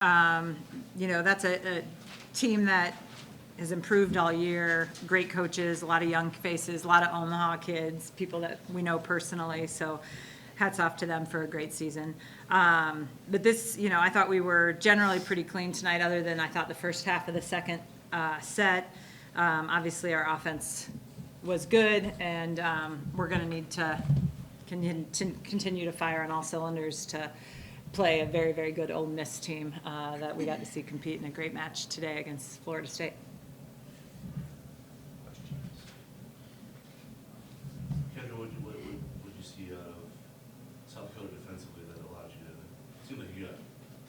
That's a team that has improved all year, great coaches, a lot of young faces, a lot of Omaha kids, people that we know personally, so hats off to them for a great season. But this, I thought we were generally pretty clean tonight, other than I thought the first half of the second set. Obviously, our offense was good, and we're going to need to continue to fire on all cylinders to play a very, very good Ole Miss team that we got to see compete in a great match today against Florida State. Kendra, what you see out of South Dakota defensively that allowed you to? It seemed like you got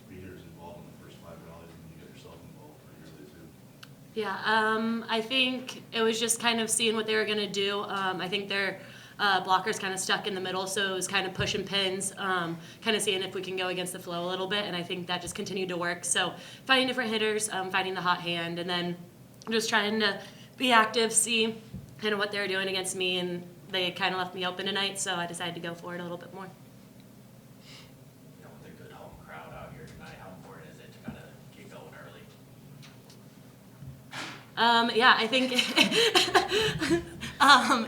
3 hitters involved in the first 5 rallies, and you got yourself involved pretty early too. Yeah, I think it was just kind of seeing what they were going to do. I think their blockers kind of stuck in the middle, so it was kind of pushing pins, kind of seeing if we can go against the flow a little bit, and I think that just continued to work. So finding different hitters, finding the hot hand, and then just trying to be active, see kind of what they were doing against me, and they kind of left me open tonight, so I decided to go for it a little bit more. With a good home crowd out here tonight, how important is it to kind of get going early? Yeah, I think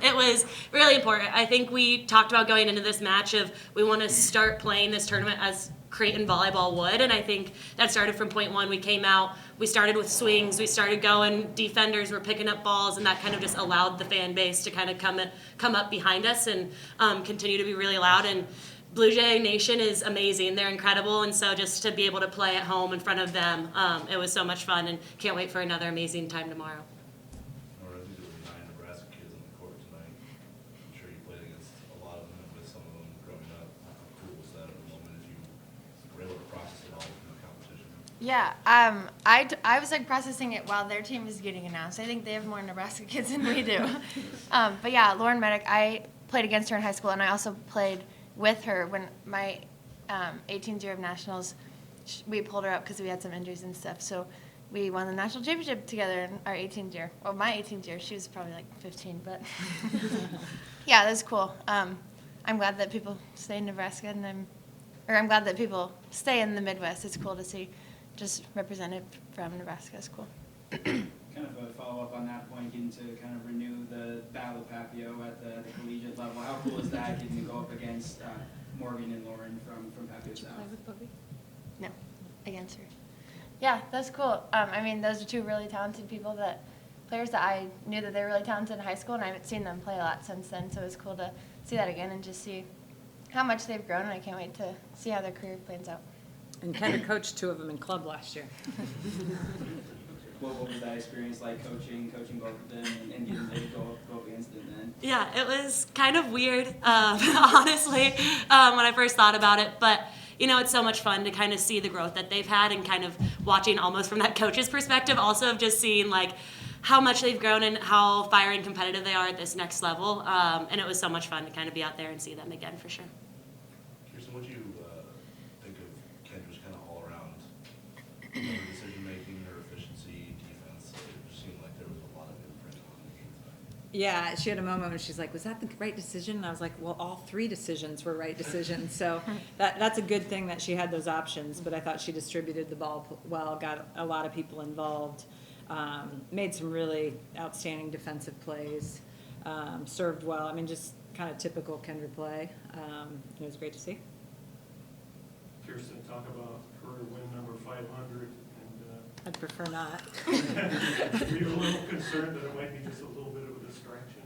it was really important. I think we talked about going into this match of we want to start playing this tournament as Creighton volleyball would, and I think that started from point one. We came out, we started with swings, we started going, defenders were picking up balls, and that kind of just allowed the fan base to kind of come up behind us and continue to be really loud. And Blue Jay Nation is amazing. They're incredible, and so just to be able to play at home in front of them, it was so much fun, and can't wait for another amazing time tomorrow. Norah, I think there were 9 Nebraska kids on the court tonight. I'm sure you played against a lot of them and with some of them growing up. How cool was that at the moment if you were able to process it all from the competition? Yeah, I was processing it while their team was getting announced. I think they have more Nebraska kids than we do. But yeah, Lauren Medic, I played against her in high school, and I also played with her when my 18th year of nationals. We pulled her up because we had some injuries and stuff. So we won the national championship together in our 18th year. Well, my 18th year, she was probably like 15, but yeah, that was cool. I'm glad that people stay in Nebraska, and I'm glad that people stay in the Midwest. It's cool to see just represented from Nebraska. It's cool. Kind of a follow-up on that point, getting to kind of renew the Battle of Papio at the collegiate level. How cool is that, getting to go up against Morgan and Lauren from Papio South? No, against her. Yeah, that's cool. I mean, those are 2 really talented players that I knew that they were really talented in high school, and I haven't seen them play a lot since then, so it's cool to see that again and just see how much they've grown, and I can't wait to see how their career plans out. And Kendra coached 2 of them in club last year. What was that experience like, coaching both of them and getting to go up against them then? Yeah, it was kind of weird, honestly, when I first thought about it. But, it's so much fun to kind of see the growth that they've had, and kind of watching almost from that coach's perspective, also of just seeing, like, how much they've grown and how fiery and competitive they are at this next level. And it was so much fun to kind of be out there and see them again, for sure. Kirsten, what do you think of Kendra's kind of all-around decision-making, her efficiency, defense? It just seemed like there was a lot of imprint on the game tonight. Yeah, she had a moment when she's like, was that the right decision? And I was like, well, all 3 decisions were right decisions. So that's a good thing that she had those options, but I thought she distributed the ball well, got a lot of people involved, made some really outstanding defensive plays, served well. I mean, just kind of typical Kendra play. It was great to see. Kirsten, talk about career win number 500. I'd prefer not. Were you a little concerned that it might be just a little bit of a distraction?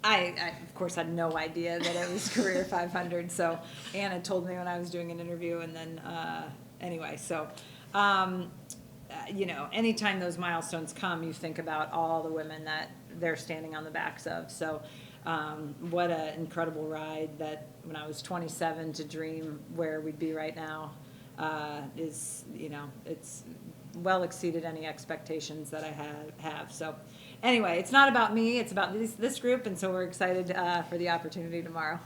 I of course, had no idea that it was career 500. So Anna told me when I was doing an interview, and then anyway, so anytime those milestones come, you think about all the women that they're standing on the backs of. So what an incredible ride that when I was 27 to dream where we'd be right now is, it's well exceeded any expectations that I have. So anyway, it's not about me, it's about this group, and so we're excited for the opportunity tomorrow.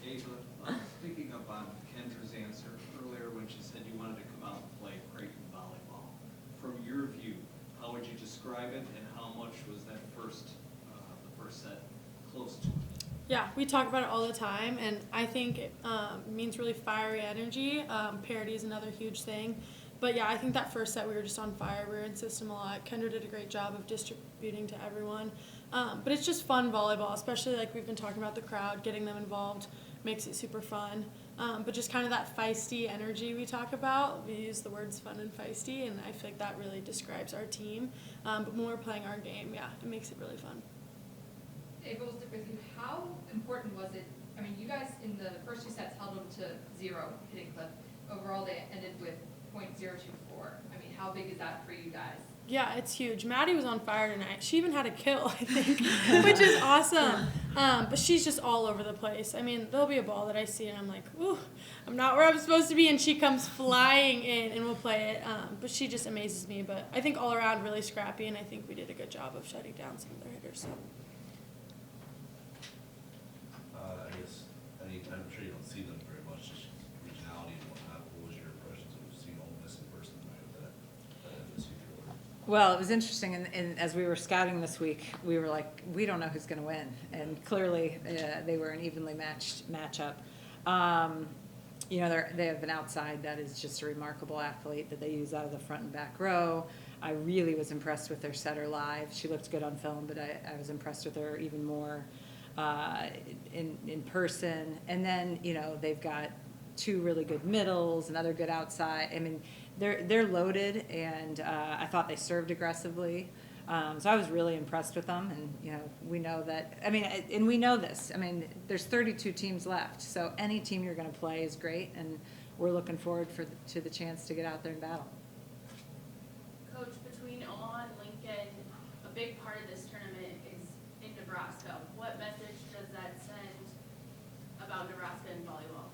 Ava, picking up on Kendra's answer earlier when she said you wanted to come out and play Creighton volleyball. From your view, how would you describe it, and how much was that the first set close to it? Yeah, we talk about it all the time, and I think it means really fiery energy. Parity is another huge thing. But yeah, I think that first set we were just on fire. We were in system a lot. Kendra did a great job of distributing to everyone. But it's just fun volleyball, especially like we've been talking about the crowd, getting them involved makes it super fun. But just kind of that feisty energy we talk about. We use the words fun and feisty, and I feel like that really describes our team. But when we're playing our game, yeah, it makes it really fun. It goes with you. How important was it? I mean, you guys in the first 2 sets held them to 0 hitting cliff. Overall, they ended with .024. I mean, how big is that for you guys? Yeah, it's huge. Maddie was on fire tonight. She even had a kill, I think, which is awesome. But she's just all over the place. I mean, there'll be a ball that I see, and I'm like, ooh, I'm not where I'm supposed to be, and she comes flying in, and we'll play it. But she just amazes me. But I think all around really scrappy, and I think we did a good job of shutting down some of their hitters. So. I guess, I'm sure you don't see them very much, just regionality and whatnot. What was your impressions of seeing Ole Miss in person tonight with that NC field? Well, it was interesting, and as we were scouting this week, we were like, we don't know who's going to win, and clearly they were an evenly matched matchup. You know, they have an outside that is just a remarkable athlete that they use out of the front and back row. I really was impressed with their setter live. She looked good on film, but I was impressed with her even more in person. And then, you know, they've got 2 really good middles, another good outside. I mean, they're loaded, and I thought they served aggressively. So I was really impressed with them, and you know, we know that. I mean, and we know this. I mean, there's 32 teams left, so any team you're going to play is great, and we're looking forward to the chance to get out there and battle. Coach, between Omaha and Lincoln, a big part of this tournament is in Nebraska. What message does that send about Nebraska and volleyball?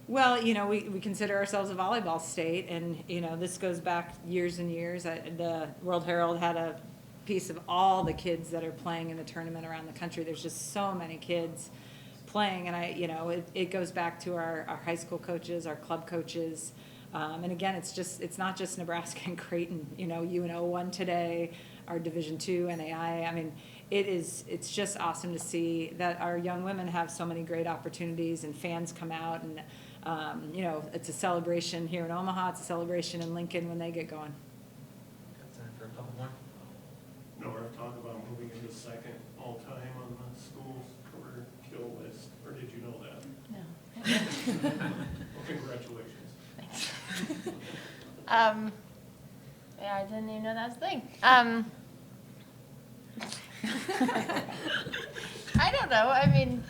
Well, you know, we consider ourselves a volleyball state, and, you know, this goes back years and years. The World-Herald had a piece of all the kids that are playing in the tournament around the country. There's just so many kids playing, and you know, it goes back to our high school coaches, our club coaches. And again, it's not just Nebraska and Creighton. You know, UNO won today, our Division II NAI. I mean, it's just awesome to see that our young women have so many great opportunities, and fans come out, and you know, it's a celebration here in Omaha. It's a celebration in Lincoln when they get going. Got time for a couple more? Norah, talk about moving into second all-time on the school's career kill list, or did you know that? No. Well, congratulations. Yeah, I didn't even know that was a thing. I don't know. I mean,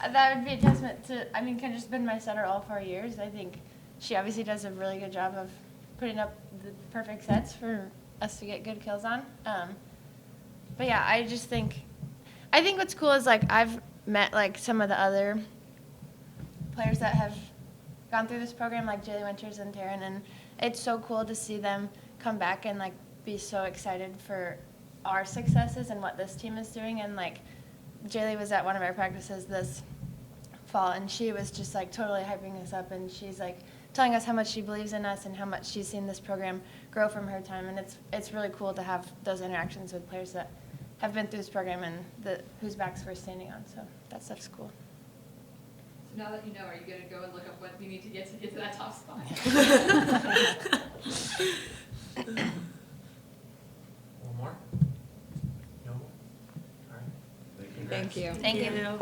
that would be a testament to, I mean, Kendra's been my setter all 4 years. I think she obviously does a really good job of putting up the perfect sets for us to get good kills on. But yeah, I think what's cool is, like, I've met, like, some of the other players that have gone through this program, like Jaylee Winters and Taryn, and it's so cool to see them come back and, like, be so excited for our successes and what this team is doing. And, like, Jaylee was at one of our practices this fall, and she was just, like, totally hyping us up, and she's, like, telling us how much she believes in us and how much she's seen this program grow from her time. And it's really cool to have those interactions with players that have been through this program and whose backs we're standing on. So that stuff's cool. So now that you know, are you going to go and look up what you need to get to that top spot? One more? No more? All right. Thank you. Thank you.